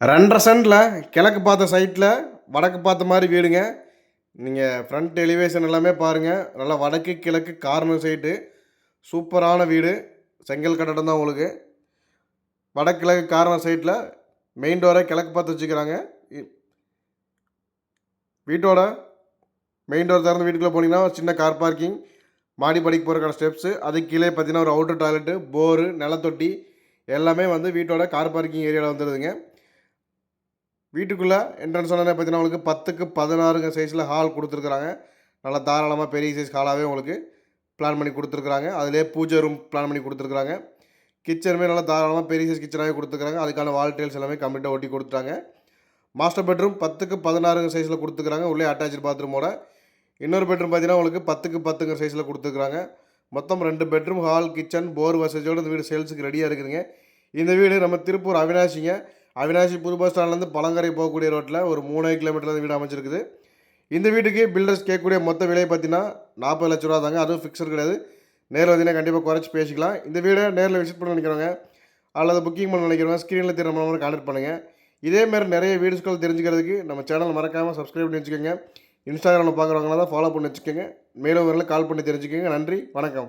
2.5 சென்ட்டில் கிழக்கு பார்த்த சைட்டில் வடக்கு பார்த்த மாதிரி வீடுங்க. நீங்கள் ஃப்ரண்ட் எலிவேஷன் எல்லாமே பாருங்கள். நல்லா வடக்கு கிழக்கு கார்னர் சைட்டு சூப்பரான வீடு. செங்கல் கட்டடம் தான் உங்களுக்கு. வடக்கு கிழக்கு கார்னர் சைட்டில் மெயின் டோரை கிழக்கு பார்த்து வச்சுக்கிறாங்க. வீட்டோட மெயின் டோர் திறந்து வீட்டுக்குள்ளே போனீங்கன்னா சின்ன கார் பார்க்கிங், மாடி படிக்கு போகிறக்கான ஸ்டெப்ஸு, அதுக்கு கீழே பார்த்தீங்கன்னா ஒரு அவுட்டர் டாய்லெட்டு, போரு, நிலத்தொட்டி எல்லாமே வந்து வீட்டோட கார் பார்க்கிங் ஏரியாவில் வந்துடுதுங்க. வீட்டுக்குள்ளே என்ட்ரன்ஸ் ஆனால் பார்த்தீங்கன்னா உங்களுக்கு 10க்கு 16 சைஸில் ஹால் கொடுத்துருக்குறாங்க. நல்லா தாராளமாக பெரிய சைஸ் ஹாலாகவே உங்களுக்கு பிளான் பண்ணி கொடுத்துருக்குறாங்க. அதிலே பூஜை ரூம் பிளான் பண்ணி கொடுத்துருக்குறாங்க. கிச்சனுமே நல்லா தாராளமாக பெரிய சைஸ் கிச்சனாகவே கொடுத்துருக்குறாங்க. அதுக்கான வால் டைல்ஸ் எல்லாமே கம்ப்ளீட்டாக ஒட்டி கொடுத்துட்டாங்க. மாஸ்டர் பெட்ரூம் 10க்கு 16 சைஸில் கொடுத்துருக்குறாங்க. உள்ளே அட்டாச்சு பாத்ரூமோட. இன்னொரு பெட்ரூம் பார்த்தீங்கன்னா உங்களுக்கு 10க்கு 10 சைஸில் கொடுத்துருக்குறாங்க. மொத்தம் 2 பெட்ரூம், ஹால், கிச்சன், போர் வசதியோடு இந்த வீடு சேல்ஸுக்கு ரெடியாக இருக்குதுங்க. இந்த வீடு நம்ம திருப்பூர் அவினாசிங்க. அவினாசி புது பஸ் ஸ்டாண்ட்லேருந்து பழங்கரை போகக்கூடிய ரோட்டில் ஒரு 3 கிலோமீட்டரில் வீடு அமைச்சிருக்குது. இந்த வீட்டுக்கு பில்டர்ஸ் கேட்கக்கூடிய மொத்த விலை பார்த்தீங்கன்னா 40 லட்ச ரூபா தாங்க. அதுவும் ஃபிக்ஸர் கிடையாது. நேரில் வந்தீங்கன்னா கண்டிப்பாக குறைச்சி பேசிக்கலாம். இந்த வீடை நேரில் விசிட் பண்ண நினைக்கிறவங்க அல்லது புக்கிங் பண்ண நினைக்கிறவங்க ஸ்க்ரீனில் தெரியுற நம்பரை கான்டெக்ட் பண்ணுங்கள். இதேமாதிரி நிறைய வீடியோஸ்கள் தெரிஞ்சுக்கிறதுக்கு நம்ம சேனல் மறக்காமல் சப்ஸ்கிரைப் பண்ணி வச்சுக்கோங்க. இன்ஸ்டாகிராமில் பார்க்குறவங்களாம் தான் ஃபாலோ பண்ணி வச்சுக்கோங்க. மேலும் வரல கால் பண்ணி தெரிஞ்சுக்கோங்க. நன்றி, வணக்கம்.